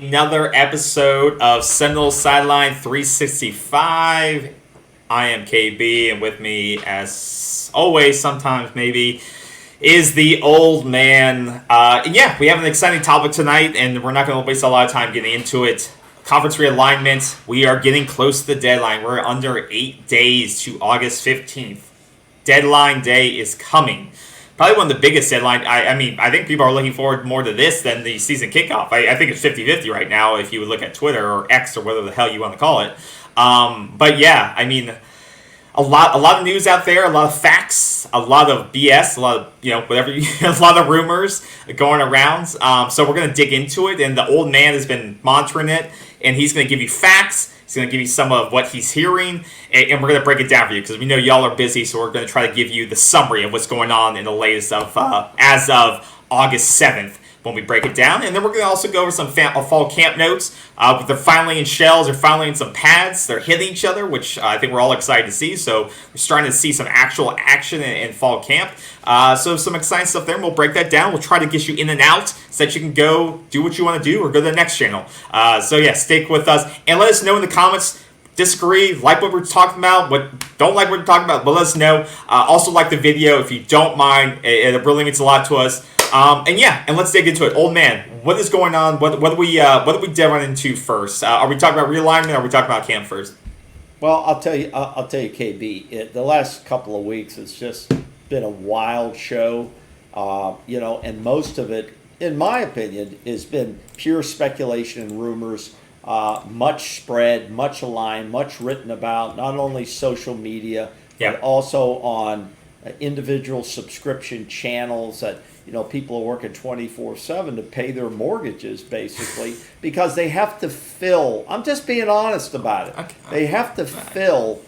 Another episode of Seminoles Sideline 365. I am KB, and with me, as always, sometimes maybe, is the old man. We have an exciting topic tonight, and we're not going to waste a lot of time getting into it. Conference realignment. We are getting close to the deadline. We're under 8 days to August 15th. Deadline day is coming. Probably one of the biggest deadline. I think people are looking forward more to this than the season kickoff. I think it's 50-50 right now if you would look at Twitter or X or whatever the hell you want to call it. A lot of news out there, a lot of facts, a lot of BS, a lot of, a lot of rumors going around. So we're going to dig into it, and the old man has been monitoring it, and he's going to give you facts. He's going to give you some of what he's hearing, and we're going to break it down for you because we know y'all are busy, so we're going to try to give you the summary of what's going on in the latest of as of August 7th when we break it down. And then we're going to also go over some fall camp notes. They're finally in shells. They're finally in some pads. They're hitting each other, which I think we're all excited to see. So we're starting to see some actual action in fall camp. So some exciting stuff there, and we'll break that down. We'll try to get you in and out so that you can go do what you want to do or go to the next channel. Stick with us. And let us know in the comments. Disagree, like what we're talking about, don't like what we're talking about, but let us know. Also like the video if you don't mind. It really means a lot to us. And let's dig into it. Old man, what is going on? What do we delve into first? Are we talking about realignment or are we talking about camp first? Well, I'll tell you, KB. The last couple of weeks, it's just been a wild show, and most of it, in my opinion, has been pure speculation and rumors. Much spread, much aligned, much written about, not only social media, but also on individual subscription channels that, people are working 24/7 to pay their mortgages, basically, because they have to fill. I'm just being honest about it. Okay. They have to fill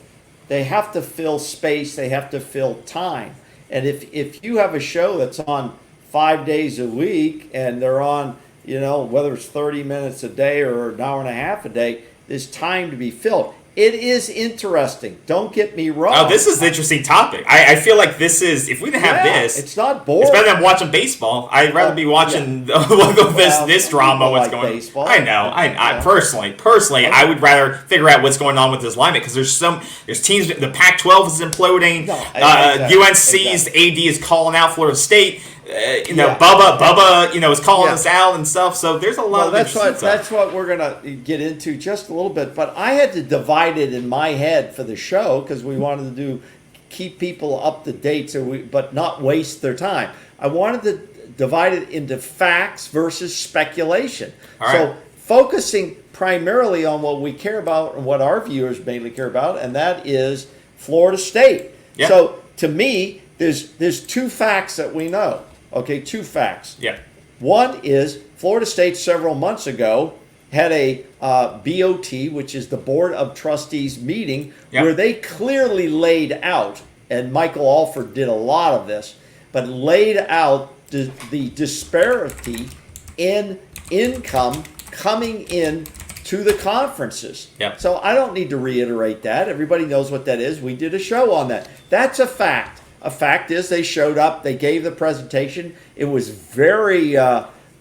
space, they have to fill time. And if you have a show that's on 5 days a week and they're on, whether it's 30 minutes a day or an hour and a half a day, there's time to be filled. It is interesting. Don't get me wrong. Oh, this is an interesting topic. I feel like this is, if we didn't have this, it's not boring. It's better than watching baseball. I'd rather be watching this drama, what's going on. Baseball. I know. I personally, I would rather figure out what's going on with this alignment because there's teams, the Pac-12 is imploding. UNC's AD is calling out Florida State. Bubba, is calling us out and stuff. So there's a lot of that's what we're gonna get into just a little bit. But I had to divide it in my head for the show because we wanted to keep people up to date, but not waste their time. I wanted to divide it into facts versus speculation. All right. So focusing primarily on what we care about and what our viewers mainly care about, and that is Florida State. Yeah. So to me, there's two facts that we know. Okay, two facts. Yeah. One is Florida State several months ago had a BOT, which is the Board of Trustees meeting, where they clearly laid out, and Michael Alford did a lot of this, but laid out the disparity in income coming in to the conferences. Yep. So I don't need to reiterate that. Everybody knows what that is. We did a show on that. That's a fact. A fact is they showed up, they gave the presentation. It was very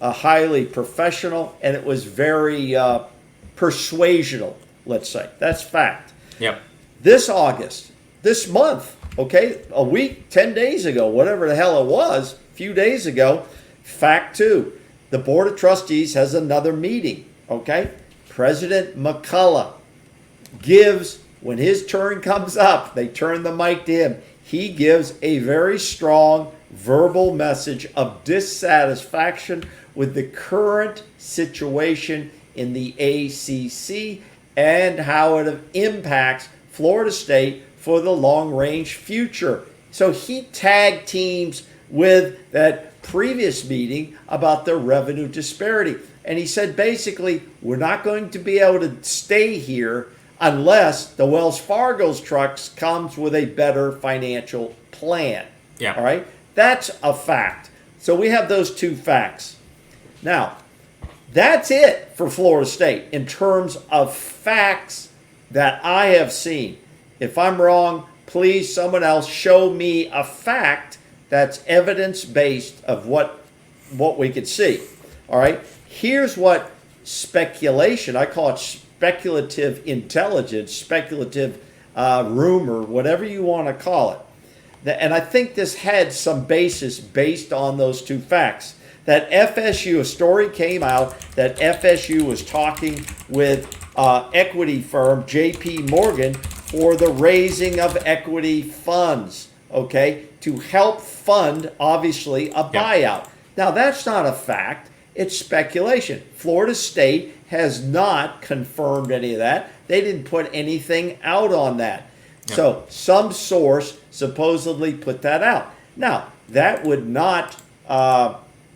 highly professional, and it was very persuasional, let's say. That's fact. Yep. This month, okay, a week, 10 days ago, whatever the hell it was, a few days ago, fact two, the Board of Trustees has another meeting, okay? President McCullough gives, when his turn comes up, they turn the mic to him, he gives a very strong verbal message of dissatisfaction with the current situation in the ACC and how it impacts Florida State for the long-range future. So he tag teams with that previous meeting about the revenue disparity. And he said, basically, we're not going to be able to stay here unless the Wells Fargo's trucks comes with a better financial plan. Yeah. All right? That's a fact. So we have those two facts. Now, that's it for Florida State in terms of facts that I have seen. If I'm wrong, please, someone else show me a fact that's evidence-based of what we could see. All right? Here's what speculation. I call it speculative intelligence, speculative rumor, whatever you want to call it. And I think this had some basis based on those two facts. That FSU, a story came out that FSU was talking with equity firm JP Morgan for the raising of equity funds, okay, to help fund, obviously, a buyout. Now, that's not a fact. It's speculation. Florida State has not confirmed any of that. They didn't put anything out on that. So some source supposedly put that out. Now, that would not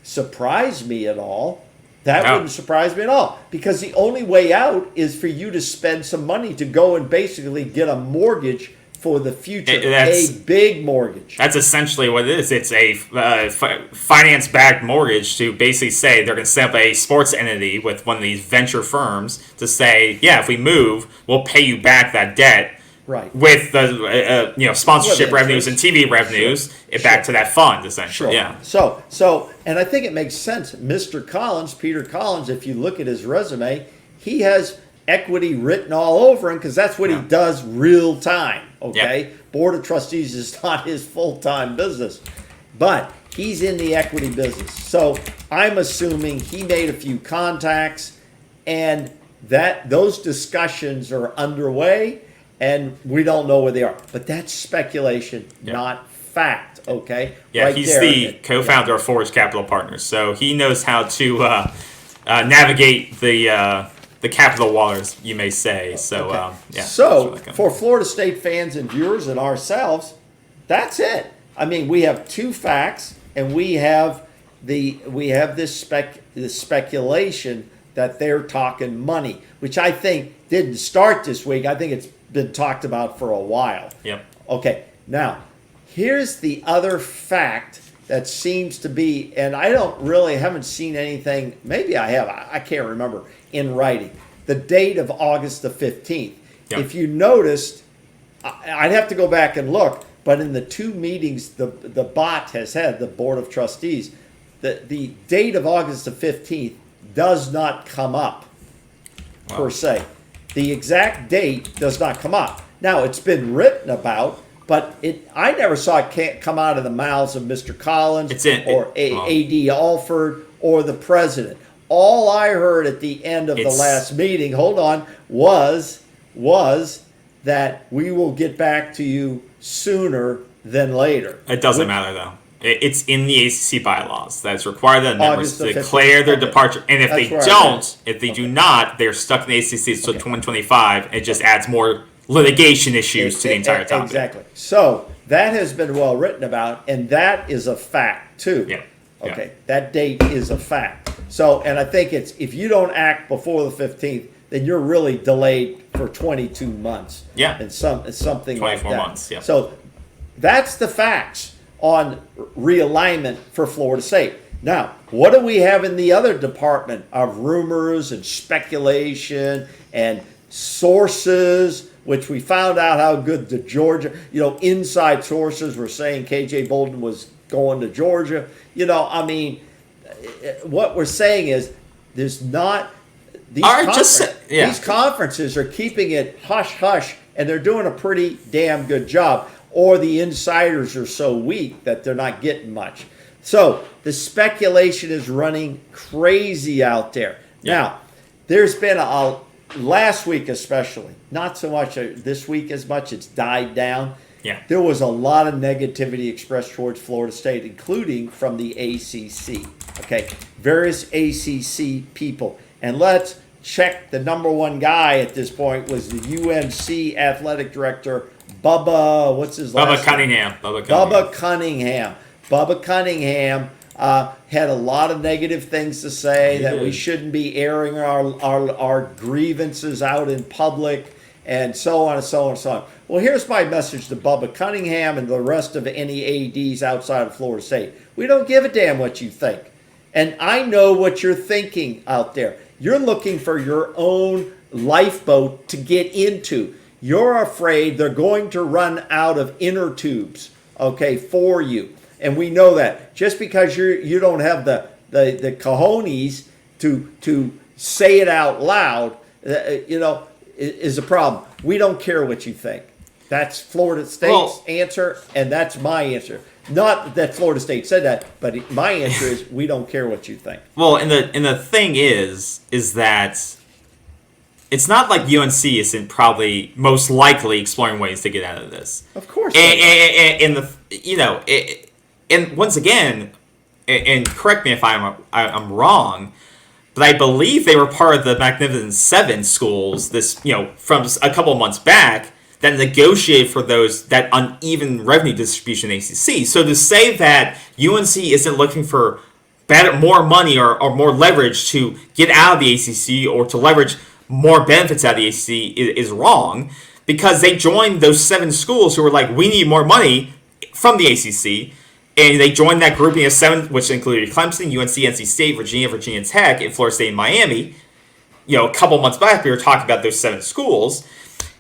surprise me at all. That wouldn't surprise me at all, because the only way out is for you to spend some money to go and basically get a mortgage for the future, a big mortgage. That's essentially what it is. It's a finance-backed mortgage to basically say they're going to set up a sports entity with one of these venture firms to say, yeah, if we move, we'll pay you back that debt. Right. With the sponsorship revenues and TV revenues back to that fund, essentially. Yeah. So, and I think it makes sense. Mr. Collins, Peter Collins, if you look at his resume, he has equity written all over him because that's what he does real time. Okay. Board of Trustees is not his full-time business, but he's in the equity business. So I'm assuming he made a few contacts, and that those discussions are underway. And we don't know where they are. But that's speculation, not fact, okay? Yeah, he's the co-founder of Forge Capital Partners, so he knows how to navigate the capital waters, you may say. So, So, for Florida State fans and viewers and ourselves, that's it. I mean, we have two facts, and we have this speculation that they're talking money, which I think didn't start this week. I think it's been talked about for a while. Yep. Okay, now, here's the other fact that seems to be, and I haven't seen anything, maybe I have, I can't remember, in writing. The date of August the 15th. Yep. If you noticed, I'd have to go back and look, but in the two meetings the BOT has had, the Board of Trustees, the date of August the 15th does not come up, per se. The exact date does not come up. Now, it's been written about, but I never saw it come out of the mouths of Mr. Collins or A.D. Alford or the president. All I heard at the end of the last meeting, was that we will get back to you sooner than later. It doesn't matter, though. It's in the ACC bylaws that it's required that members declare their departure, and if they do not, they're stuck in the ACC until 2025. It just adds more litigation issues to the entire topic. Exactly. So that has been well written about, and that is a fact too. Yeah. Okay. That date is a fact. So, and I think it's if you don't act before the 15th, then you're really delayed for 22 months. Yeah. And something like that. 24 months. Yeah. So that's the facts on realignment for Florida State. Now, what do we have in the other department of rumors and speculation and sources, which we found out how good the Georgia, inside sources were saying KJ Bolden was going to Georgia. I mean, what we're saying is there's not, these conferences are keeping it hush-hush, and they're doing a pretty damn good job. Or the insiders are so weak that they're not getting much. So the speculation is running crazy out there. Yeah. Now, there's been last week especially, not so much this week as much, it's died down. Yeah. There was a lot of negativity expressed towards Florida State, including from the ACC. Okay, various ACC people. And let's check the number one guy at this point was the UNC athletic director, Bubba, what's his last name? Bubba Cunningham. Bubba Cunningham had a lot of negative things to say that we shouldn't be airing our grievances out in public and so on and so on and so on. Well, here's my message to Bubba Cunningham and the rest of any ADs outside of Florida State. We don't give a damn what you think. And I know what you're thinking out there. You're looking for your own lifeboat to get into. You're afraid they're going to run out of inner tubes, okay, for you. And we know that. Just because you don't have the cojones to say it out loud, is a problem. We don't care what you think. That's Florida State's answer, and that's my answer. Not that Florida State said that, but my answer is we don't care what you think. Well, and the thing is that it's not like UNC isn't probably most likely exploring ways to get out of this. Of course. And once again, and correct me if I'm wrong, but I believe they were part of the Magnificent Seven schools. From a couple of months back that negotiated for that uneven revenue distribution in ACC. So to say that UNC isn't looking for more money or more leverage to get out of the ACC or to leverage more benefits out of the ACC is wrong, because they joined those 7 schools who were like, we need more money from the ACC, and they joined that grouping of 7, which included Clemson, UNC, NC State, Virginia Tech, and Florida State and Miami. A couple months back, we were talking about those 7 schools,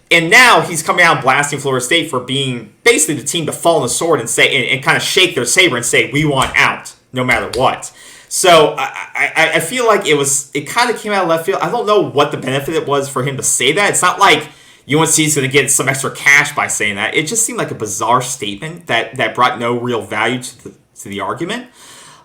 and now he's coming out blasting Florida State for being basically the team to fall on the sword and say and kind of shake their saber and say, we want out no matter what. So I feel like it kind of came out of left field. I don't know what the benefit it was for him to say that. It's not like UNC is going to get some extra cash by saying that. It just seemed like a bizarre statement that brought no real value to the argument.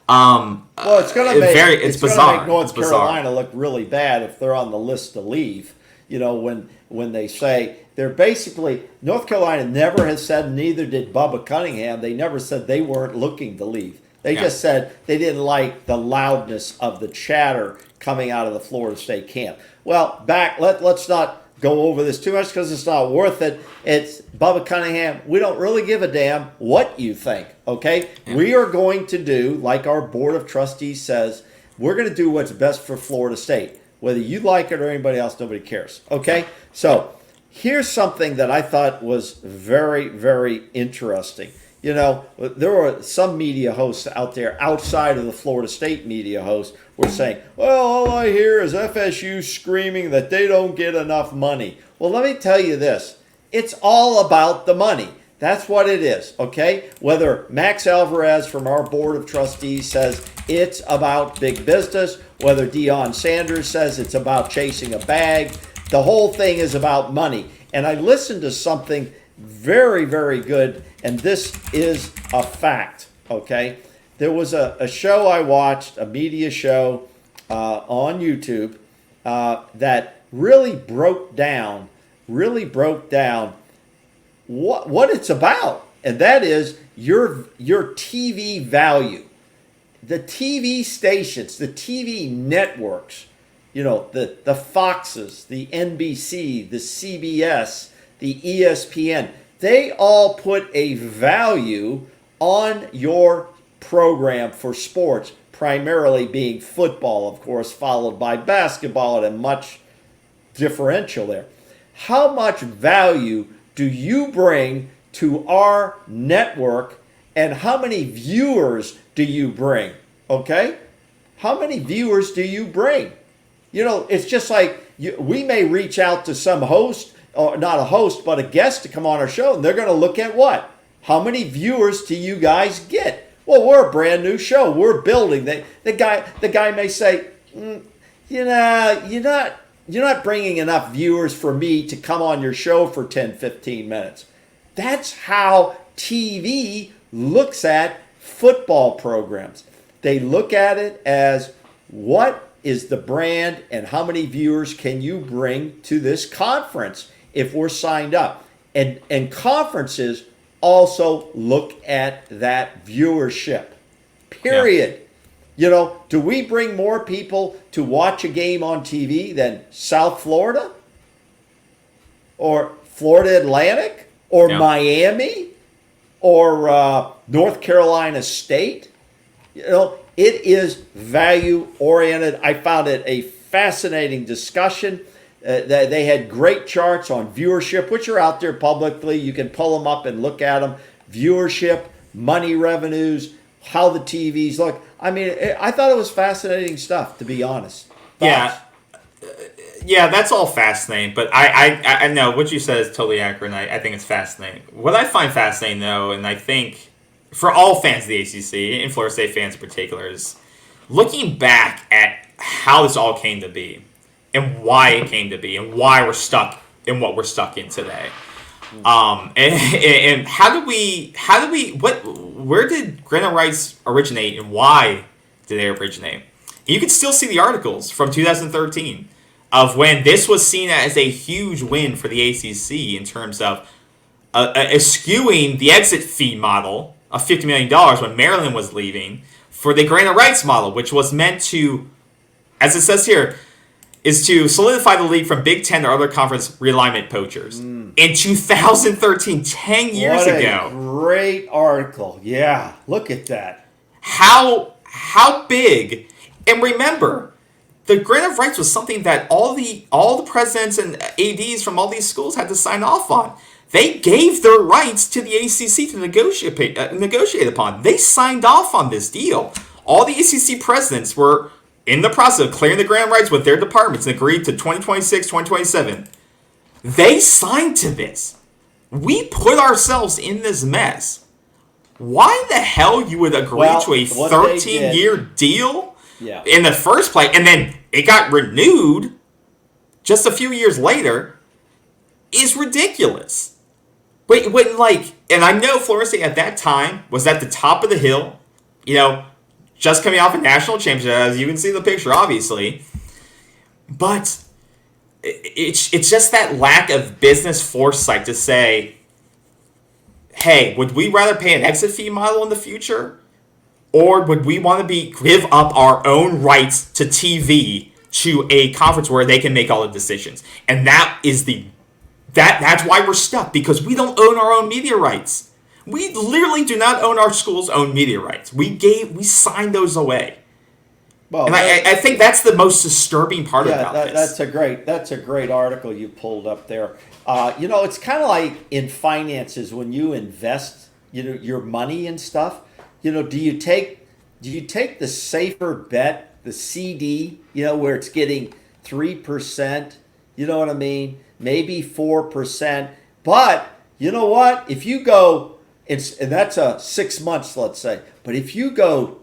Well, it's going to make bizarre. North Carolina look really bad if they're on the list to leave. When they say they're basically, North Carolina never has said, neither did Bubba Cunningham. They never said they weren't looking to leave. They just said they didn't like the loudness of the chatter coming out of the Florida State camp. Well, let's not go over this too much because it's not worth it. It's Bubba Cunningham. We don't really give a damn what you think, okay? Yeah. We are going to do, like our Board of Trustees says, we're going to do what's best for Florida State. Whether you like it or anybody else, nobody cares, okay? So here's something that I thought was very, very interesting. There were some media hosts out there outside of the Florida State media hosts were saying, well, all I hear is FSU screaming that they don't get enough money. Well, let me tell you this. It's all about the money. That's what it is, okay? Whether Max Alvarez from our Board of Trustees says it's about big business, whether Deion Sanders says it's about chasing a bag, the whole thing is about money. And I listened to something very, very good, and this is a fact, okay? There was a show I watched, a media show on YouTube that really broke down what it's about, and that is your TV value. The TV stations, the TV networks, the Foxes, the NBC, the CBS, the ESPN, they all put a value on your program for sports, primarily being football, of course, followed by basketball at a much differential there. How much value do you bring to our network, and how many viewers do you bring? Okay? How many viewers do you bring? It's just like we may reach out to some host, or not a host, but a guest to come on our show, and they're going to look at what? How many viewers do you guys get? Well, we're a brand new show. We're building. The guy may say, you're not bringing enough viewers for me to come on your show for 10, 15 minutes. That's how TV looks at football programs. They look at it as, what is the brand and how many viewers can you bring to this conference if we're signed up? And conferences also look at that viewership, period. Yeah. Do we bring more people to watch a game on TV than South Florida or Florida Atlantic or Miami or North Carolina State? It is value oriented. I found it a fascinating discussion. They had great charts on viewership, which are out there publicly. You can pull them up and look at them. Viewership, money revenues, how the TVs look. I mean, I thought it was fascinating stuff, to be honest. Thoughts? Yeah, that's all fascinating. But I know what you said is totally accurate, and I think it's fascinating. What I find fascinating, though, and I think for all fans of the ACC, and Florida State fans in particular, is looking back at how this all came to be and why it came to be and why we're stuck in what we're stuck in today. And where did granite rights originate and why did they originate? You can still see the articles from 2013 of when this was seen as a huge win for the ACC in terms of eschewing the exit fee model of $50 million when Maryland was leaving for the granite rights model, which was meant to, as it says here, is to solidify the league from Big Ten or other conference realignment poachers. In 2013, 10 years ago. What a great article. Yeah, look at that. How big, and remember, the grant of rights was something that all the presidents and ADs from all these schools had to sign off on. They gave their rights to the ACC to negotiate upon. They signed off on this deal. All the ACC presidents were in the process of clearing the grant rights with their departments and agreed to 2026, 2027. They signed to this. We put ourselves in this mess. Why the hell you would agree to a 13-year deal in the first place, and then it got renewed just a few years later, is ridiculous. And I know Florida State at that time was at the top of the hill, just coming off a national championship, as you can see in the picture, obviously. But it's just that lack of business foresight to say, hey, would we rather pay an exit fee model in the future? Or would we want to give up our own rights to TV to a conference where they can make all the decisions? And that's why we're stuck, because we don't own our own media rights. We literally do not own our school's own media rights. We signed those away. Well, and I think that's the most disturbing part about this. That's a great article you pulled up there. It's kind of like in finances when you invest, your money and stuff. Do you take the safer bet, the CD, where it's getting 3%? You know what I mean? Maybe 4%. But you know what? If you go, and that's 6 months, let's say. But if you go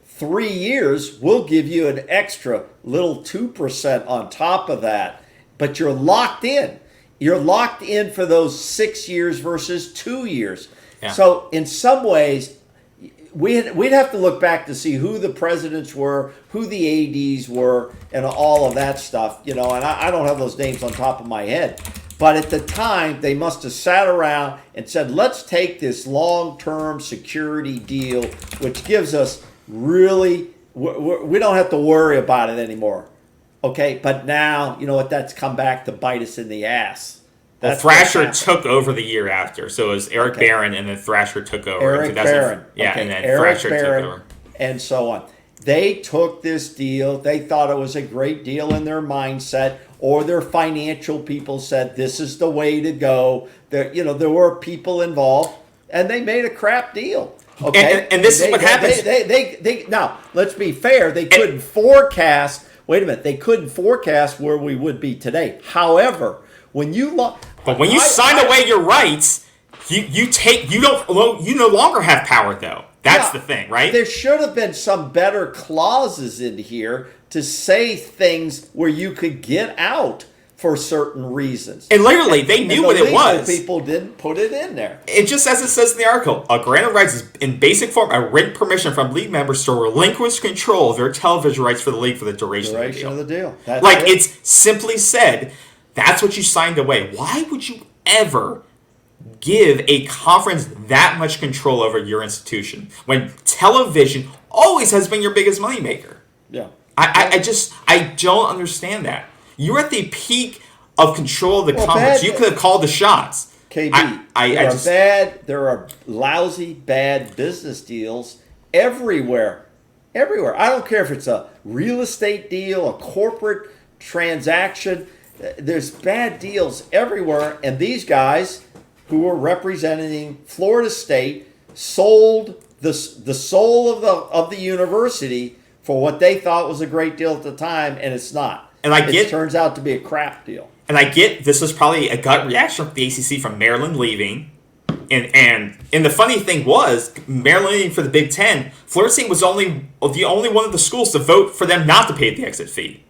3 years, we'll give you an extra little 2% on top of that. But you're locked in. You're locked in for those 6 years versus 2 years. Yeah. So in some ways, we'd have to look back to see who the presidents were, who the ADs were, and all of that stuff. And I don't have those names on top of my head. But at the time, they must have sat around and said, let's take this long-term security deal, which gives us really, we don't have to worry about it anymore. Okay, but now, you know what, that's come back to bite us in the ass. Thrasher took over the year after. So it was Eric Barron, and then Thrasher took over. Eric Barron. Yeah, and then Thrasher took over. And so on. They took this deal. They thought it was a great deal in their mindset, or their financial people said this is the way to go. There were people involved, and they made a crap deal. Okay, and this is what happens. Now, let's be fair. They couldn't forecast. Wait a minute. They couldn't forecast where we would be today. However, when you sign away your rights, you no longer have power though. That's the thing, right? There should have been some better clauses in here to say things where you could get out for certain reasons. And literally, they knew what it was. People didn't put it in there. It just, as it says in the article, a grant of rights is in basic form a written permission from league members to relinquish control of their television rights for the league for the duration of the deal. It's simply said, that's what you signed away. Why would you ever give a conference that much control over your institution when television always has been your biggest moneymaker? Yeah. I don't understand that. You're at the peak of control of the conference. You could have called the shots. KB, there are lousy, bad business deals everywhere. Everywhere. I don't care if it's a real estate deal, a corporate transaction. There's bad deals everywhere, and these guys who were representing Florida State sold the soul of the university for what they thought was a great deal at the time, and it's not. And it turns out to be a crap deal. And I get this was probably a gut reaction from the ACC from Maryland leaving, And the funny thing was, Maryland for the Big Ten, Florida State was the only one of the schools to vote for them not to pay the exit fee.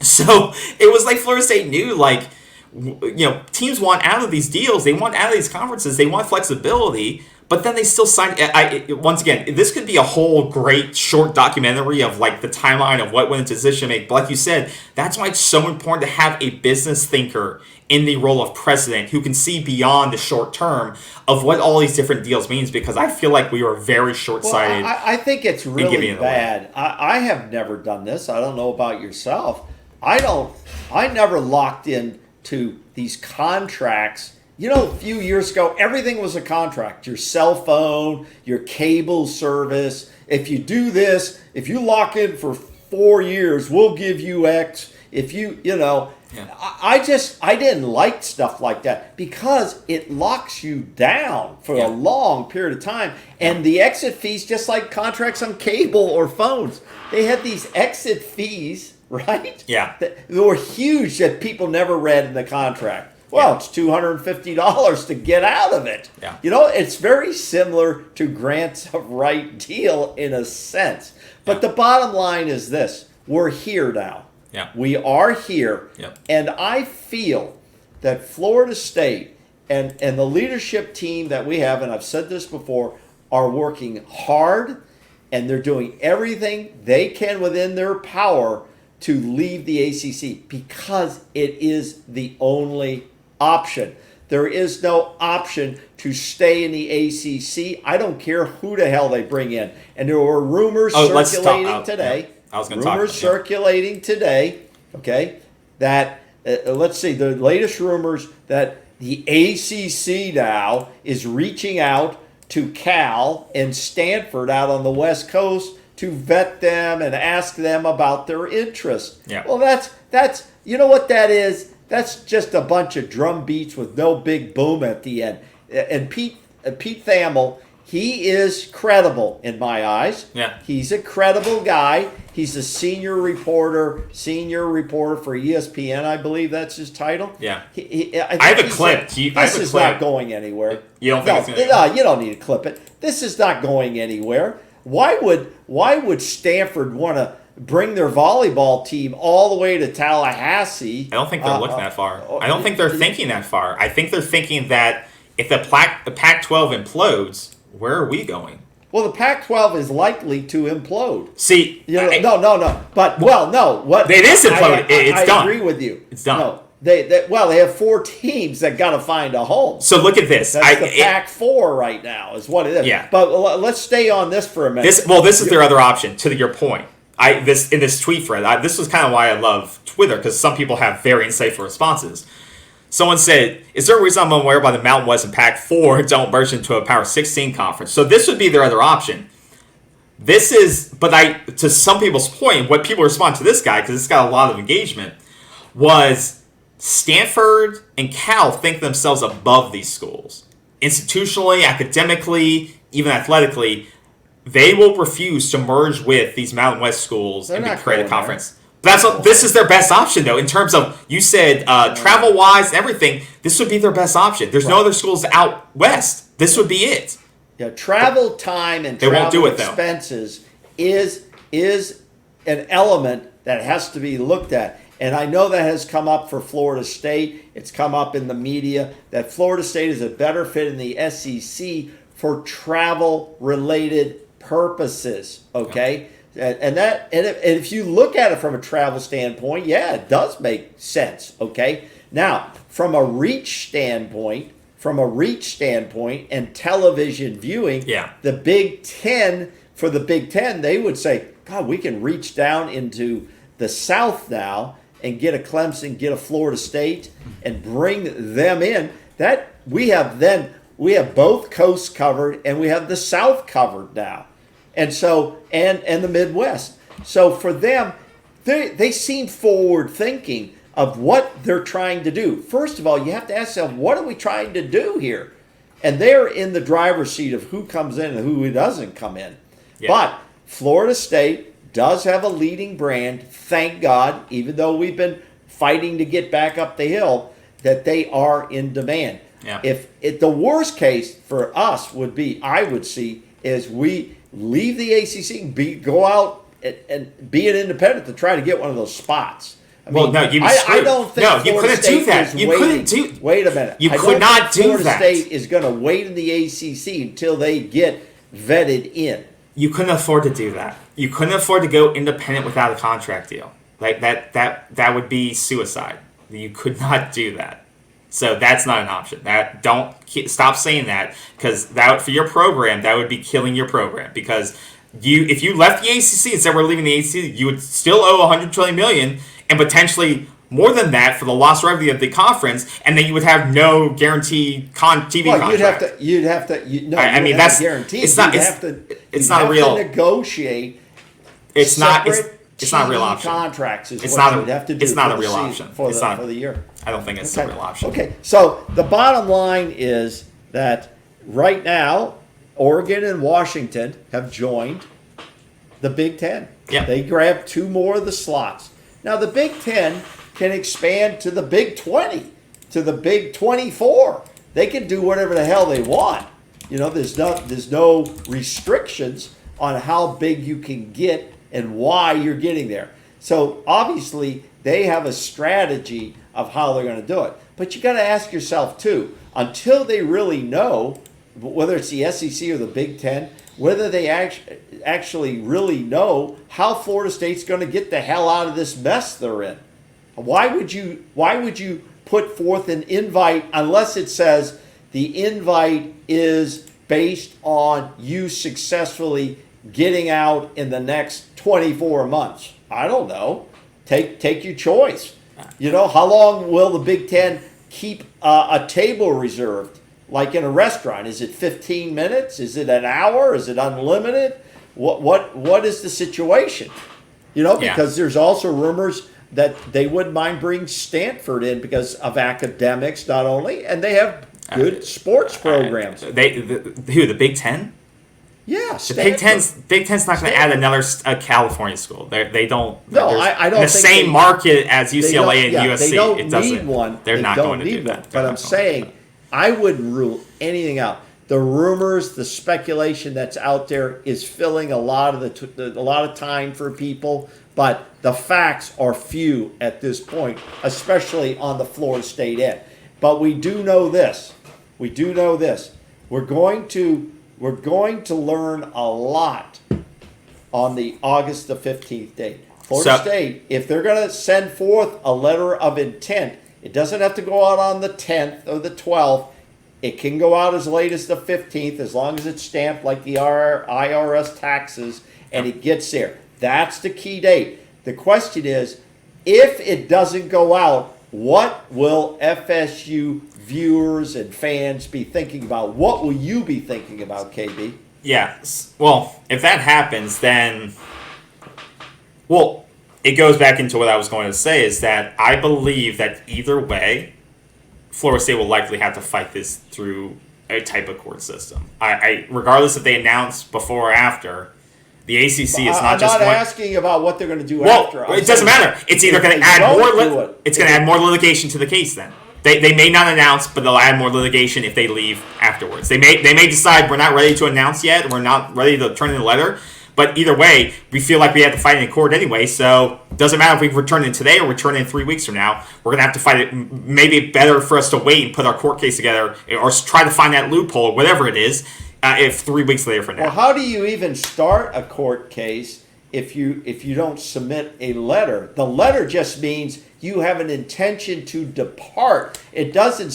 So it was like Florida State knew, like, teams want out of these deals, they want out of these conferences, they want flexibility, but then they still sign. Once again, this could be a whole great short documentary of like the timeline of what went into decision making. But like you said, that's why it's so important to have a business thinker in the role of president who can see beyond the short term of what all these different deals means, because I feel like we were very short-sighted. Well, I think it's really bad. I have never done this. I don't know about yourself. I never locked in to these contracts. A few years ago, everything was a contract. Your cell phone, your cable service. If you do this, if you lock in for 4 years, we'll give you X. If yeah. I didn't like stuff like that because it locks you down for a long period of time. And the exit fees, just like contracts on cable or phones, they had these exit fees, right? Yeah. That were huge that people never read in the contract. Well, it's $250 to get out of it. Yeah. It's very similar to grants of right deal in a sense. But the bottom line is this. We're here now. Yeah. We are here. Yep. And I feel that Florida State and the leadership team that we have, and I've said this before, are working hard, and they're doing everything they can within their power to leave the ACC because it is the only option. There is no option to stay in the ACC. I don't care who the hell they bring in. And there were rumors circulating today. Yeah. I was going to talk about circulating today, okay, that, let's see, the latest rumors that the ACC now is reaching out to Cal and Stanford out on the West Coast to vet them and ask them about their interest. Yeah. Well, that's you know what that is? That's just a bunch of drum beats with no big boom at the end. And Pete Thamel, he is credible in my eyes. Yeah. He's a credible guy. He's a senior reporter for ESPN, I believe that's his title. Yeah. I have a clip. This is not going anywhere. You don't think it's going to No, you don't need to clip it. This is not going anywhere. Why would Stanford want to bring their volleyball team all the way to Tallahassee? I don't think they're looking that far. I don't think they're thinking that far. I think they're thinking that if the Pac-12 implodes, where are we going? Well, the Pac-12 is likely to implode. See, no. But no, what it is imploded. It's done. I agree with you. It's done. No, they have 4 teams that got to find a home. So look at this. That's the Pac-4 right now is what it is. Yeah. But let's stay on this for a minute. This is their other option. To your point, in this tweet thread, this was kind of why I love Twitter, because some people have very insightful responses. Someone said, is there a reason I'm unaware by the Mountain West and Pac-4 don't merge into a Power 16 conference? So this would be their other option. To some people's point, what people respond to this guy, because it's got a lot of engagement, was Stanford and Cal think themselves above these schools. Institutionally, academically, even athletically, they will refuse to merge with these Mountain West schools and create a conference. This is their best option, though, in terms of, you said, travel-wise and everything, this would be their best option. There's no other schools out west. This would be it. Yeah, travel time and travel expenses is an element that has to be looked at. And I know that has come up for Florida State. It's come up in the media that Florida State is a better fit in the SEC for travel-related purposes, okay? And if you look at it from a travel standpoint, yeah, it does make sense, okay? Now, from a reach standpoint and television viewing, the Big Ten, for the Big Ten, they would say, God, we can reach down into the South now and get a Clemson, get a Florida State, and bring them in. That we have both coasts covered, and we have the South covered now. And so, and the Midwest. So for them, they seem forward thinking of what they're trying to do. First of all, you have to ask yourself, what are we trying to do here? And they're in the driver's seat of who comes in and who doesn't come in. Yeah. But Florida State does have a leading brand, thank God, even though we've been fighting to get back up the hill, that they are in demand. Yeah. If the worst case for us would be, I would see, is we leave the ACC and go out and be an independent to try to get one of those spots. I well, mean, no, you'd be I screwed. don't think no, you Florida couldn't State do that. is You waiting. couldn't do. Wait a minute. You I could don't not think do Florida that. State is going to wait in the ACC until they get vetted in. You couldn't afford to do that. You couldn't afford to go independent without a contract deal. Like that would be suicide. You could not do that. So that's not an option. Stop saying that, because that for your program, that would be killing your program. Because if you left the ACC and said we're leaving the ACC, you would still owe $120 million and potentially more than that for the lost revenue of the conference, and then you would have no guaranteed TV contract. You'd have to. I mean, that's guaranteed. It's not. It's not a real. To negotiate. It's not. It's not a real option. Contracts is it's what not you'd have to do. It's not a for real the option. For it's the, not for the year. I don't think it's a real option. Okay, so the bottom line is that right now, Oregon and Washington have joined the Big Ten. Yeah. They grabbed 2 more of the slots. Now the Big Ten can expand to the Big 20, to the Big 24. They can do whatever the hell they want. There's no restrictions on how big you can get and why you're getting there. So obviously they have a strategy of how they're going to do it. But you got to ask yourself too, until they really know, whether it's the SEC or the Big Ten, whether they actually really know how Florida State's going to get the hell out of this mess they're in. Why would you put forth an invite unless it says the invite is based on you successfully getting out in the next 24 months? I don't know. Take your choice. How long will the Big Ten keep a table reserved? Like in a restaurant, is it 15 minutes? Is it an hour? Is it unlimited? What is the situation? Because there's also rumors that they wouldn't mind bringing Stanford in because of academics, not only, and they have good sports programs. The Big Ten? Yeah, the Big Ten's not going to add another California school. They don't. No, I don't. In the same market as UCLA and USC, they don't it doesn't. Need one. They're not going to do one. that. But I'm saying, I wouldn't rule anything out. The rumors, the speculation that's out there is filling a lot of time for people. But the facts are few at this point, especially on the Florida State end. But we do know this. We're going to learn a lot on the August the 15th date. Florida State, if they're going to send forth a letter of intent, it doesn't have to go out on the 10th or the 12th. It can go out as late as the 15th, as long as it's stamped like the IRS taxes, and it gets there. That's the key date. The question is, if it doesn't go out, what will FSU viewers and fans be thinking about? What will you be thinking about, KB? Yeah. Well, if that happens, then... Well, it goes back into what I was going to say, is that I believe that either way, Florida State will likely have to fight this through a type of court system. Regardless if they announce before or after, the ACC is not just. I'm not asking about what they're going to do after. Well, it doesn't matter. It's either going to add more. It's going to add more litigation to the case. Then they may not announce, but they'll add more litigation if they leave afterwards. They may decide we're not ready to announce yet. We're not ready to turn in a letter. But either way, we feel like we have to fight in court anyway, so it doesn't matter if we return it today or return it 3 weeks from now. We're going to have to fight it. Maybe it's better for us to wait and put our court case together or try to find that loophole or whatever it is if 3 weeks later from now. Well, how do you even start a court case if you don't submit a letter? The letter just means you have an intention to depart. It doesn't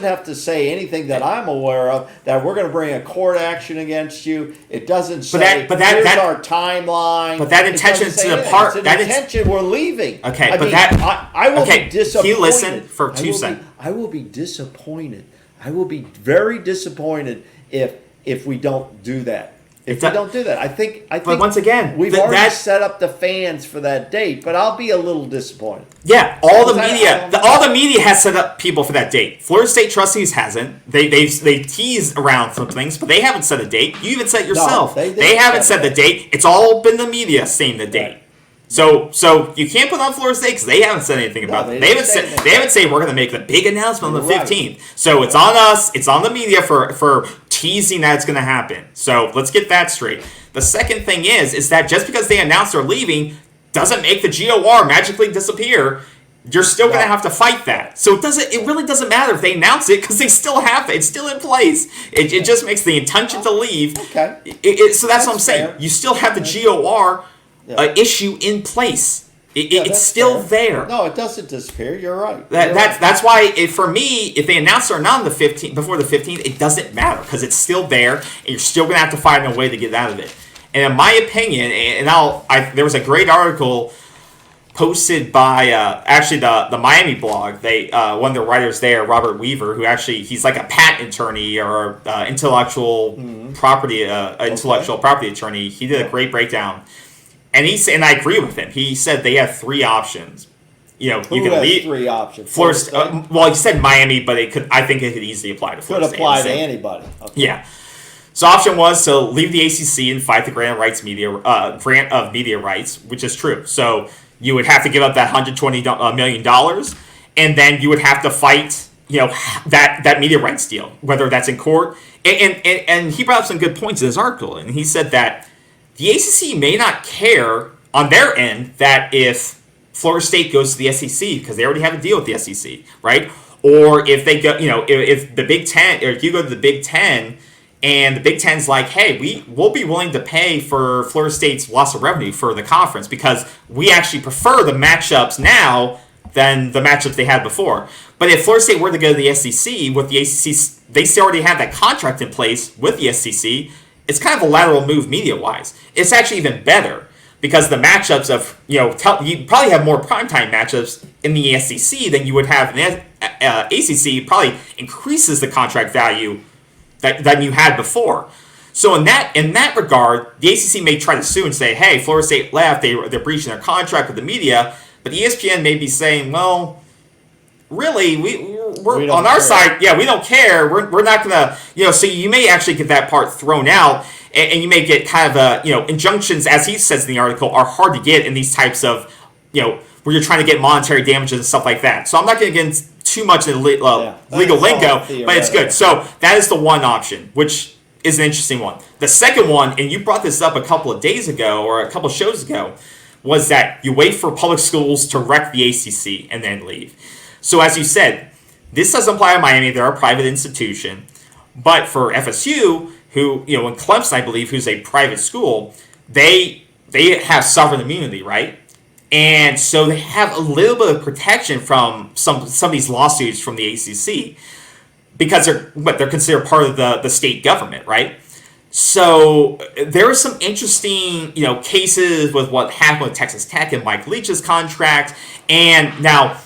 have to say anything that I'm aware of that we're going to bring a court action against you. It doesn't say here's our timeline. But that intention to depart. It's an intention we're leaving. Okay, I will be disappointed. Can you listen for 2 seconds? I will be disappointed. I will be very disappointed if we don't do that. If we don't do that, I think. But once again, we've already set up the fans for that date. But I'll be a little disappointed. Yeah, all the media has set up people for that date. Florida State trustees hasn't. They tease around some things, but they haven't set a date. You even set yourself. No, they haven't set the date. It's all been the media saying the date. Right. So you can't put on Florida State because they haven't said anything about it. They haven't said we're going to make the big announcement on the 15th. So it's on us. It's on the media for teasing that it's going to happen. So let's get that straight. The second thing is that just because they announce they're leaving doesn't make the GOR magically disappear. You're still going to have to fight that. So it really doesn't matter if they announce it because they still have it. It's still in place. It just makes the intention to leave. Okay. So that's what I'm saying. Fair. You still have the GOR issue in place. It's still there. No, it doesn't disappear. You're right. That's why, for me, if they announce it or not on the 15th, before the 15th, it doesn't matter because it's still there, and you're still going to have to find a way to get out of it. And in my opinion, there was a great article posted by actually the Miami blog. They one of the writers there, Robert Weaver, who actually he's like a patent attorney or intellectual property attorney. He did a great breakdown. And I agree with him. He said they have three options. You know, Who you can has leave three options. Florida State. Well, he said Miami, but I think it could easily apply to Florida State. Could apply to anybody. Okay. Yeah. So option was to leave the ACC and fight the grant of media rights, which is true. So you would have to give up that $120 million, and then you would have to fight, that media rights deal, whether that's in court. And he brought up some good points in his article, and he said that the ACC may not care on their end that if Florida State goes to the SEC because they already have a deal with the SEC, right? Or if they go, if the Big Ten, or if you go to the Big Ten and the Big Ten's like, hey, we'll be willing to pay for Florida State's loss of revenue for the conference because we actually prefer the matchups now than the matchups they had before. But if Florida State were to go to the SEC with the ACC, they still already have that contract in place with the SEC. It's kind of a lateral move media-wise. It's actually even better because the matchups of, you probably have more primetime matchups in the SEC than you would have in the ACC. Probably increases the contract value than you had before. So in that regard, the ACC may try to sue and say, hey, Florida State left, they're breaching their contract with the media, but ESPN may be saying, well, really, we're on our side, we don't care. We're not gonna, so you may actually get that part thrown out, and you may get kind of injunctions, as he says in the article, are hard to get in these types of, where you're trying to get monetary damages and stuff like that. So I'm not going to get into too much in legal lingo, but it's good. So that is the one option, which is an interesting one. The second one, and you brought this up a couple of days ago or a couple of shows ago, was that you wait for public schools to wreck the ACC and then leave. So as you said, this doesn't apply to Miami. They're a private institution. But for FSU, who, and Clemson, I believe, who's a private school, they have sovereign immunity, right? And so they have a little bit of protection from some of these lawsuits from the ACC because they're considered part of the state government, right? So there are some interesting, cases with what happened with Texas Tech and Mike Leach's contract. And now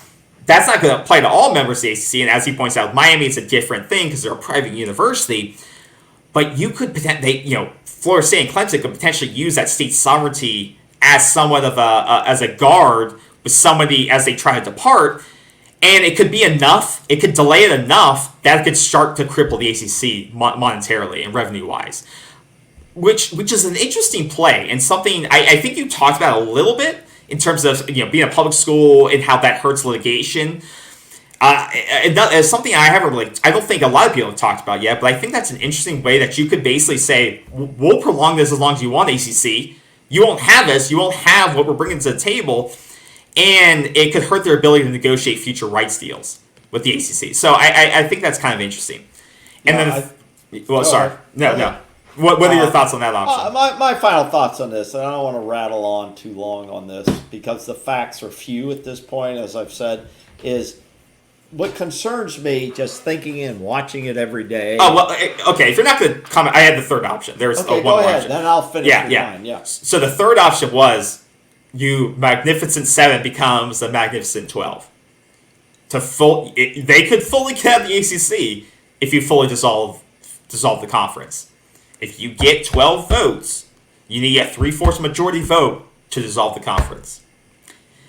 that's not going to apply to all members of the ACC. And as he points out, Miami is a different thing because they're a private university. But you could potentially, Florida State and Clemson could potentially use that state sovereignty as somewhat of as a guard with somebody as they try to depart. And it could be enough, it could delay it enough that it could start to cripple the ACC monetarily and revenue-wise. Which is an interesting play and something I think you talked about a little bit in terms of being a public school and how that hurts litigation. It's something I don't think a lot of people have talked about yet, but I think that's an interesting way that you could basically say, we'll prolong this as long as you want, ACC. You won't have this, you won't have what we're bringing to the table, and it could hurt their ability to negotiate future rights deals with the ACC. So I think that's kind of interesting. And sorry. No. What are your thoughts on that option? My final thoughts on this, and I don't want to rattle on too long on this because the facts are few at this point, as I've said, is what concerns me just thinking and watching it every day. Oh, well, okay. If you're not going to comment, I had the third option. There's one go ahead, option. Then I'll finish mine. Yeah. So the third option was Magnificent 7 becomes the Magnificent 12. They could fully get the ACC if you fully dissolve the conference. If you get 12 votes, you need a 3/4 majority vote to dissolve the conference.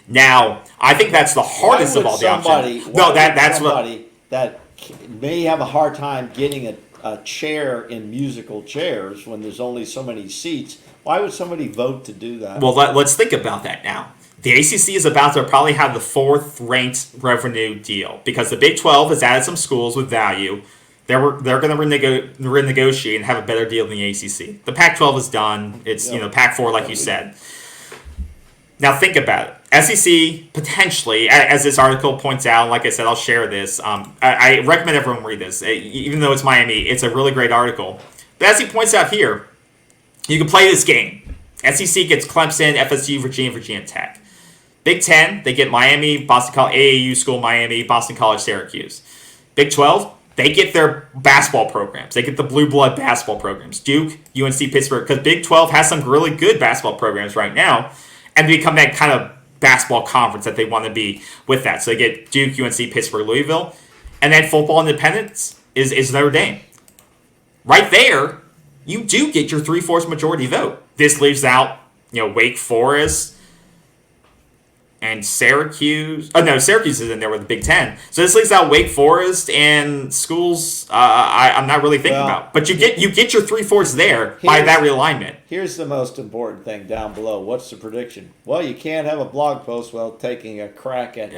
Now, I think that's the hardest of all the options. No, that's somebody that may have a hard time getting a chair in musical chairs when there's only so many seats. Why would somebody vote to do that? Well, let's think about that now. The ACC is about to probably have the 4th-ranked revenue deal because the Big 12 has added some schools with value. They're going to renegotiate and have a better deal than the ACC. The Pac-12 is done. It's Pac-4, like you said. Now think about it. SEC potentially, as this article points out, like I said, I'll share this. I recommend everyone read this, even though it's Miami. It's a really great article. But as he points out here, you can play this game. SEC gets Clemson, FSU, Virginia Tech. Big 10, they get Miami, Boston College, AAU School, Miami, Boston College, Syracuse. Big 12, they get their basketball programs. They get the blue blood basketball programs. Duke, UNC, Pittsburgh, because Big 12 has some really good basketball programs right now, and they become that kind of basketball conference that they want to be with that. So they get Duke, UNC, Pittsburgh, Louisville, and then football independence is Notre Dame. Right there, you do get your 3/4 majority vote. This leaves out, Wake Forest and Syracuse. Oh no, Syracuse is in there with the Big 10. So this leaves out Wake Forest and schools I'm not really thinking about. But you get your 3/4 there by that realignment. Here's the most important thing down below. What's the prediction? Well, you can't have a blog post without taking a crack at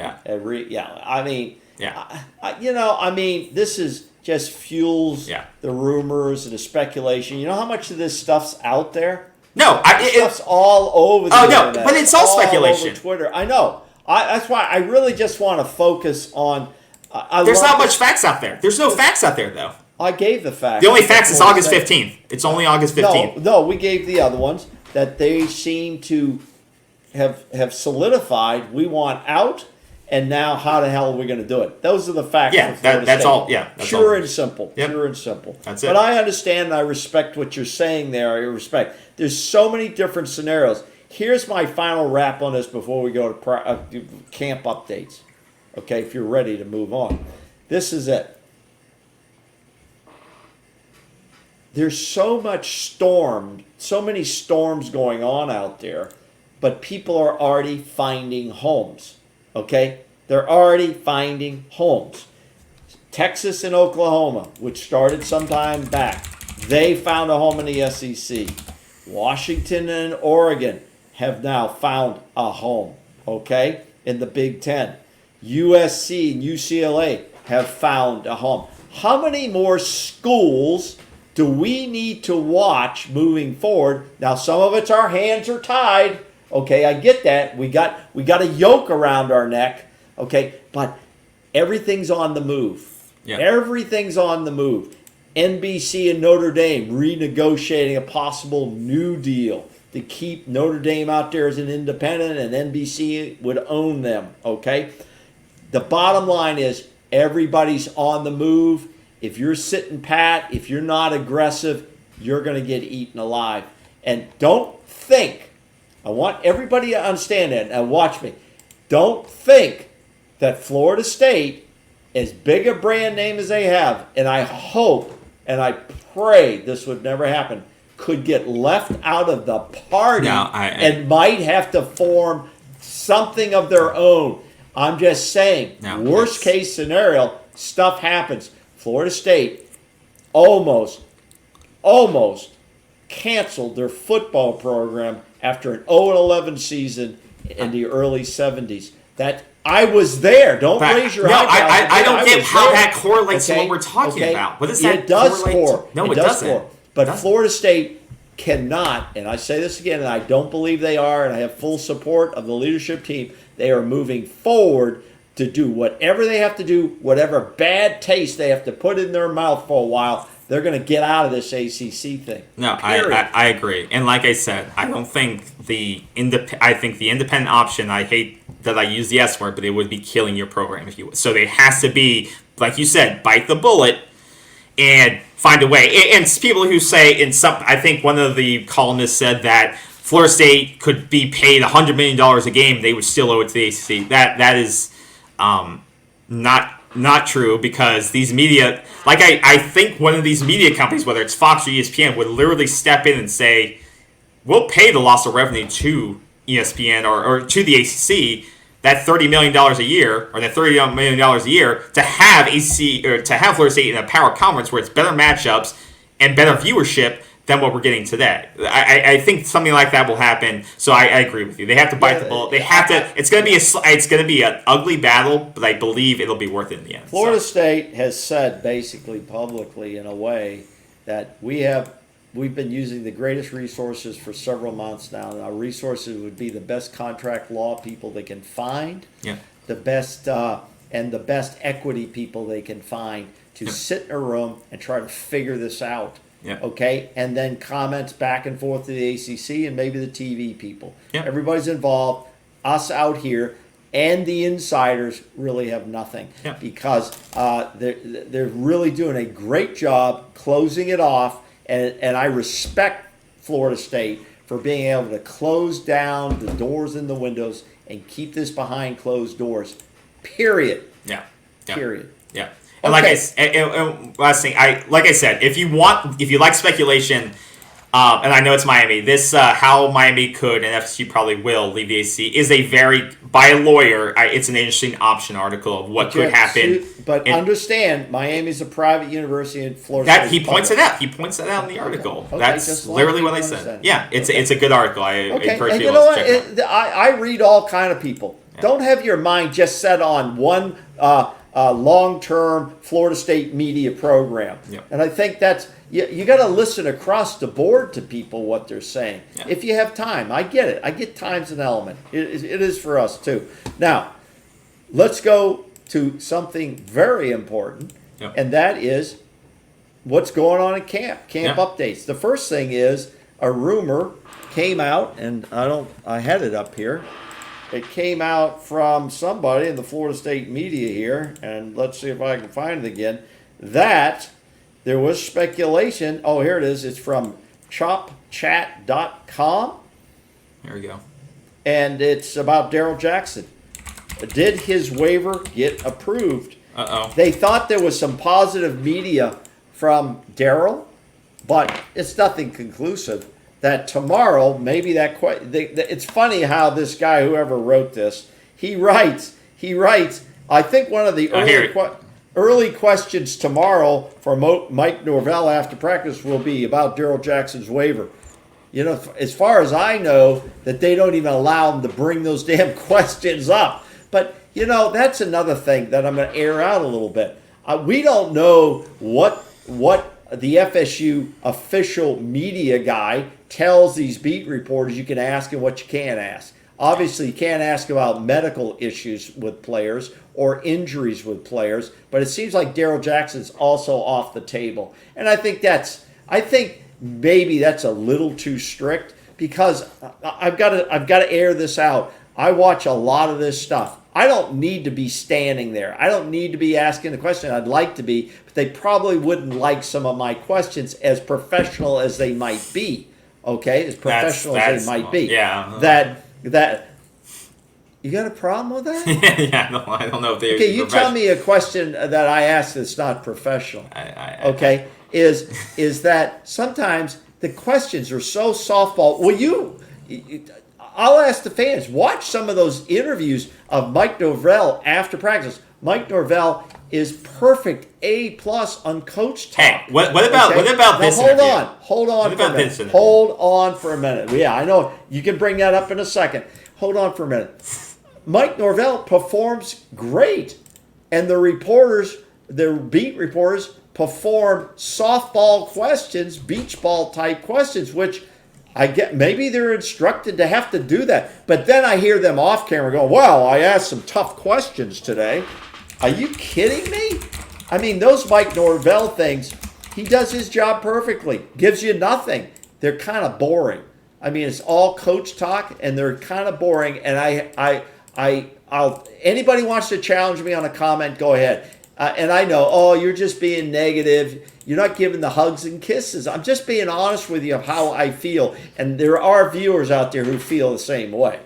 this is just fuels the rumors and the speculation. You know how much of this stuff's out there? No, stuff's all over the internet. But it's all speculation. All over Twitter. I know. That's why I really just want to focus on. There's not much facts out there. There's no facts out there, though. I gave the facts. The only facts is August 15th. It's only August 15th. No, we gave the other ones that they seem to have solidified. We want out, and now how the hell are we going to do it? Those are the facts. Yeah, that's all. Yeah, that's pure all. And simple. Yep. Pure and simple. That's it. But I understand and I respect what you're saying there. I respect. There's so many different scenarios. Here's my final wrap on this before we go to camp updates. Okay, if you're ready to move on. This is it. There's so many storms going on out there, but people are already finding homes. Okay? They're already finding homes. Texas and Oklahoma, which started some time back, they found a home in the SEC. Washington and Oregon have now found a home, okay, in the Big Ten. USC and UCLA have found a home. How many more schools do we need to watch moving forward? Now, some of it's our hands are tied. Okay, I get that. We got a yoke around our neck. Okay, but everything's on the move. Yeah. Everything's on the move. NBC and Notre Dame renegotiating a possible new deal to keep Notre Dame out there as an independent, and NBC would own them. Okay, the bottom line is everybody's on the move. If you're sitting pat, if you're not aggressive, you're going to get eaten alive. And don't think, I want everybody to understand that, and watch me. Don't think that Florida State, as big a brand name as they have, and I hope and I pray this would never happen, could get left out of the party and might have to form something of their own. I'm just saying, worst case scenario, stuff happens. Florida State almost canceled their football program after an 0-11 season in the early 70s. That I was there. Don't raise your eyebrows. I don't get how that correlates to what we're talking about. What does that It does score. No, it doesn't. But Florida State cannot, and I say this again, and I don't believe they are, and I have full support of the leadership team. They are moving forward to do whatever they have to do, whatever bad taste they have to put in their mouth for a while. They're going to get out of this ACC thing. No, I agree. And like I said, I don't think I think the independent option, I hate that I use the S word, but it would be killing your program if you would. So it has to be, like you said, bite the bullet and find a way. And people who say, I think one of the columnists said that Florida State could be paid $100 million a game, they would still owe it to the ACC. That is not true, because these media, like I think one of these media companies, whether it's Fox or ESPN, would literally step in and say, we'll pay the loss of revenue to ESPN or to the ACC, that $30 million a year, or that $30 million a year, to have to have Florida State in a power conference where it's better matchups and better viewership than what we're getting today. I think something like that will happen. So I agree with you. They have to bite the bullet. They have to. It's going to be an ugly battle, but I believe it'll be worth it in the end. Florida State has said basically publicly in a way that we've been using the greatest resources for several months now. And our resources would be the best contract law people they can find, the best and the best equity people they can find to sit in a room and try to figure this out. Okay, and then comments back and forth to the ACC and maybe the TV people. Everybody's involved. Us out here and the insiders really have nothing because they're really doing a great job closing it off. And I respect Florida State for being able to close down the doors and the windows and keep this behind closed doors. Period. Period. And like last thing, like I said, if you like speculation, and I know it's Miami, this how Miami could and FSU probably will leave the ACC is a very, by a lawyer, it's an interesting option article of what could happen. But understand, Miami's a private university in Florida. He points it out. He points it out in the article. That's literally what I said. Yeah, it's a good article. I encourage people to check it out. I read all kind of people. Don't have your mind just set on one long-term Florida State media program. And I think that's, you got to listen across the board to people what they're saying. If you have time, I get it. I get time's an element. It is for us too. Now, let's go to something very important, and that is what's going on in camp updates. The first thing is a rumor came out, and I had it up here. It came out from somebody in the Florida State media here, and let's see if I can find it again, that there was speculation. Oh, here it is. It's from chopchat.com. There we go. And it's about Darrell Jackson. Did his waiver get approved? They thought there was some positive media from Darrell, but it's nothing conclusive. That tomorrow, maybe it's funny how this guy, whoever wrote this, he writes, I think one of the early questions tomorrow for Mike Norvell after practice will be about Darrell Jackson's waiver. You know, as far as I know, that they don't even allow him to bring those damn questions up. But, you know, that's another thing that I'm going to air out a little bit. We don't know what the FSU official media guy tells these beat reporters you can ask and what you can't ask. Obviously, you can't ask about medical issues with players or injuries with players, but it seems like Darrell Jackson's also off the table. And I think maybe that's a little too strict because I've got to air this out. I watch a lot of this stuff. I don't need to be standing there. I don't need to be asking the question. I'd like to be, but they probably wouldn't like some of my questions as professional as they might be. Okay, as professional as they might be. Yeah. That you got a problem with that? I don't know if they. Okay, you tell me a question that I asked that's not professional. Okay, is that sometimes the questions are so softball. I'll ask the fans, watch some of those interviews of Mike Norvell after practice. Mike Norvell is perfect A+ on coach talk. Hey, what about this interview? Hold on for a minute. Yeah, I know you can bring that up in a second. Hold on for a minute. Mike Norvell performs great, and the beat reporters perform softball questions, beach ball type questions, which I get maybe they're instructed to have to do that. But then I hear them off camera go, "Well, I asked some tough questions today." Are you kidding me? I mean, those Mike Norvell things, he does his job perfectly. Gives you nothing. They're kind of boring. I mean, it's all coach talk, and they're kind of boring. And I'll anybody wants to challenge me on a comment, go ahead. And I know, you're just being negative. You're not giving the hugs and kisses. I'm just being honest with you of how I feel. And there are viewers out there who feel the same way.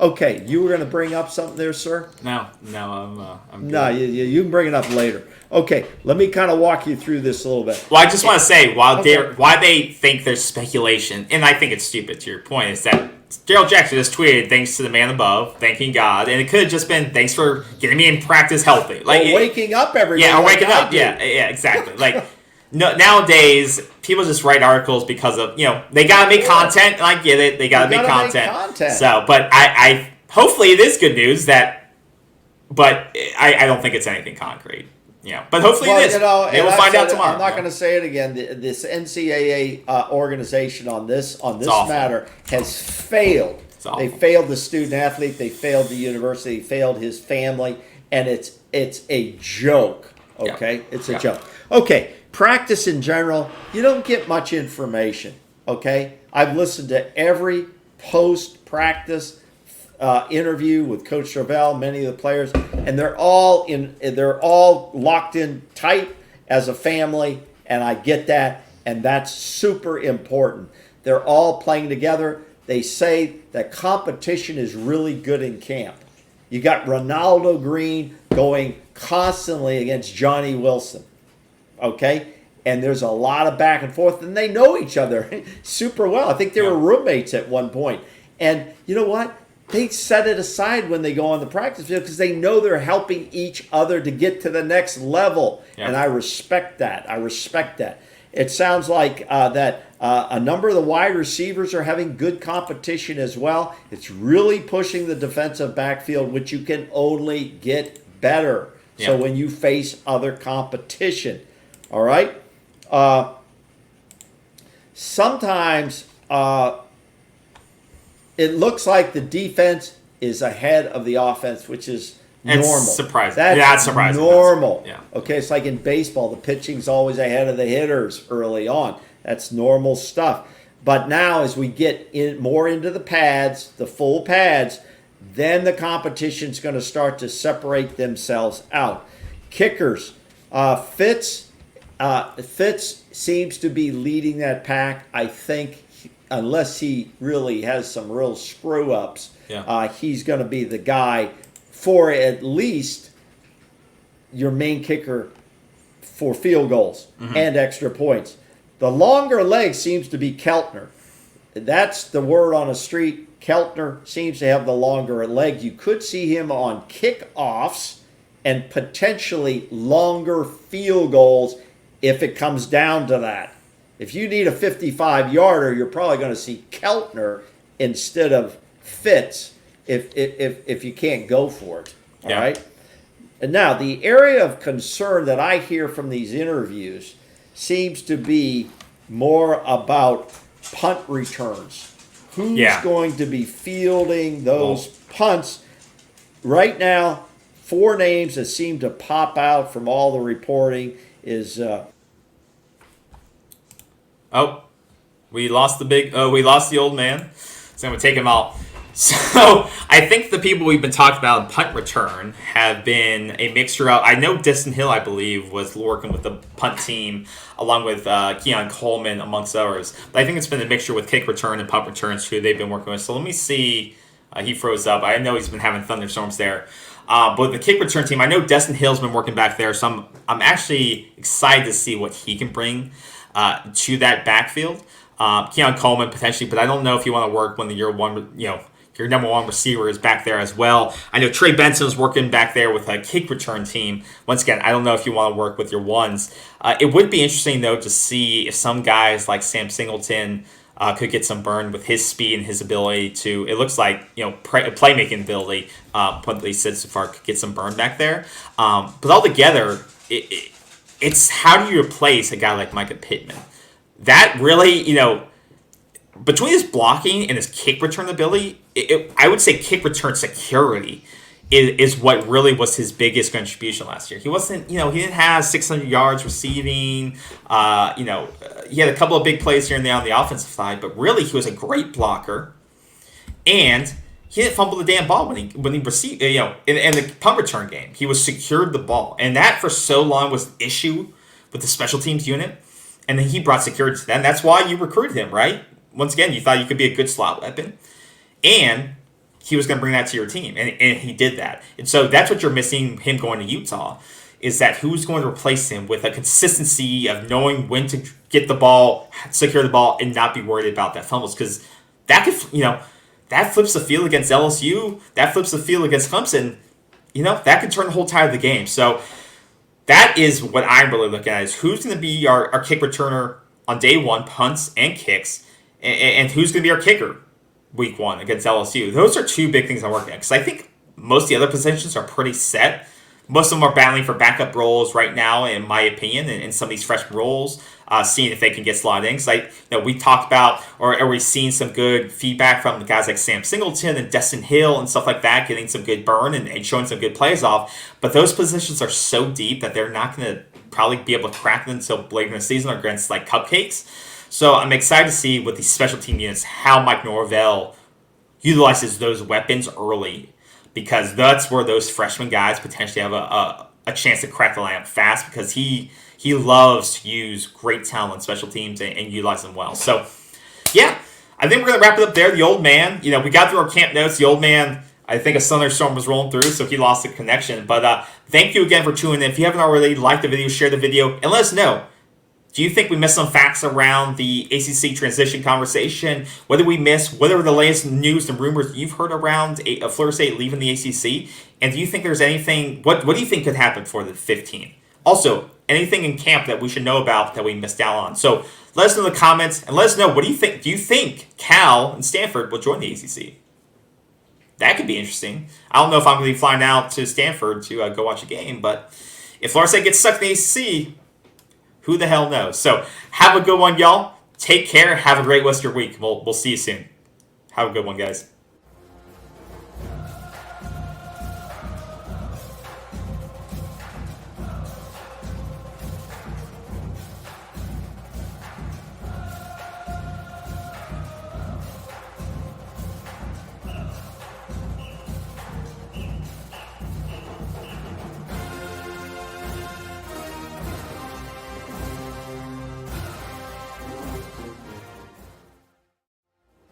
Okay, you were going to bring up something there, sir? No, I'm good. No, you can bring it up later. Okay, let me kind of walk you through this a little bit. Well, I just want to say, why they think there's speculation, and I think it's stupid to your point, is that Gerald Jackson just tweeted, "Thanks to the man above, thanking God," and it could have just been, "Thanks for getting me in practice healthy." Like waking up every day. Yeah, or like waking up. Yeah, exactly. Like no, nowadays, people just write articles because of they gotta make content, and I get it. They gotta make content. So, but I hopefully it is good news but I don't think it's anything concrete. But hopefully it is. We'll find out tomorrow. I'm not going to say it again. This NCAA organization on this matter has failed. They failed the student athlete. They failed the university. They failed his family, and it's a joke. Okay, it's a joke. Okay, practice in general, you don't get much information. Okay, I've listened to every post-practice interview with Coach Norvell, many of the players, and they're all locked in tight as a family, and I get that, and that's super important. They're all playing together. They say that competition is really good in camp. You got Ronaldo Green going constantly against Johnny Wilson, okay? And there's a lot of back and forth, and they know each other super well. I think they were roommates at one point. And you know what? They set it aside when they go on the practice field because they know they're helping each other to get to the next level. Yeah. And I respect that. It sounds like that a number of the wide receivers are having good competition as well. It's really pushing the defensive backfield, which you can only get better. Yeah. So when you face other competition, all right? Sometimes it looks like the defense is ahead of the offense, which is normal. Surprising. That's surprising. Normal. Yeah. Okay, it's like in baseball, the pitching's always ahead of the hitters early on. That's normal stuff. But now as we get more into the pads, the full pads, then the competition's going to start to separate themselves out. Kickers. Fitz seems to be leading that pack. I think unless he really has some real screw-ups, he's going to be the guy for at least your main kicker for field goals and extra points. The longer leg seems to be Keltner. That's the word on the street. Keltner seems to have the longer leg. You could see him on kickoffs and potentially longer field goals if it comes down to that. If you need a 55-yarder, you're probably going to see Keltner instead of Fitz if you can't go for it. All right? And now, the area of concern that I hear from these interviews seems to be more about punt returns. Who's going to be fielding those punts? Right now, 4 names that seem to pop out from all the reporting is... we lost the old man. So I'm going to take him out. So I think the people we've been talking about in punt return have been a mixture of, I know Destin Hill, I believe, was working with the punt team along with Keon Coleman, amongst others. But I think it's been a mixture with kick return and punt returns who they've been working with. So let me see. He froze up. I know he's been having thunderstorms there. But the kick return team, I know Destin Hill's been working back there. So I'm actually excited to see what he can bring to that backfield. Keon Coleman potentially, but I don't know if you want to work when your number one receiver is back there as well. I know Trey Benson's working back there with a kick return team. Once again, I don't know if you want to work with your ones. It would be interesting, though, to see if some guys like Sam Singleton could get some burn with his speed and his ability to, it looks like, playmaking ability, Puntley said so far, could get some burn back there. But altogether, it's how do you replace a guy like mycah Pittman? That really, between his blocking and his kick return ability, I would say kick return security is what really was his biggest contribution last year. He wasn't, he didn't have 600 yards receiving. He had a couple of big plays here and there on the offensive side, but really he was a great blocker, and he didn't fumble the damn ball when he received, in the punt return game. He was secured the ball, and that for so long was an issue with the special teams unit. And then he brought security to them. That's why you recruited him, right? Once again, you thought you could be a good slot weapon. And he was going to bring that to your team. And he did that. And so that's what you're missing him going to Utah, is that who's going to replace him with a consistency of knowing when to get the ball, secure the ball, and not be worried about that fumbles. Because that could, that flips the field against LSU. That flips the field against Clemson. That could turn the whole tide of the game. So that is what I'm really looking at, is who's going to be our kick returner on day one, punts and kicks, and who's going to be our kicker week one against LSU. Those are two big things I'm working on, because I think most of the other positions are pretty set. Most of them are battling for backup roles right now, in my opinion, in some of these freshman roles, seeing if they can get slotted in. Because we talked about, or we've seen some good feedback from the guys like Sam Singleton and Destin Hill and stuff like that, getting some good burn and showing some good plays off. But those positions are so deep that they're not going to probably be able to crack them until later in the season or against like cupcakes. So I'm excited to see with these special team units how Mike Norvell utilizes those weapons early, because that's where those freshman guys potentially have a chance to crack the lineup fast, because he loves to use great talent on special teams and utilize them well. So, yeah, I think we're going to wrap it up there. The old man, we got through our camp notes. The old man, I think a thunderstorm was rolling through, so he lost the connection. But thank you again for tuning in. If you haven't already, like the video, share the video, and let us know. Do you think we missed some facts around the ACC transition conversation? What did we miss? What are the latest news and rumors you've heard around Florida State leaving the ACC? And do you think there's anything, what do you think could happen for the 15? Also, anything in camp that we should know about that we missed out on? So let us know in the comments, and let us know, what do you think? Do you think Cal and Stanford will join the ACC? That could be interesting. I don't know if I'm going to be flying out to Stanford to go watch a game, but if Florida State gets stuck in the ACC, who the hell knows? So have a good one, y'all. Take care. Have a great rest of your week. We'll see you soon. Have a good one, guys.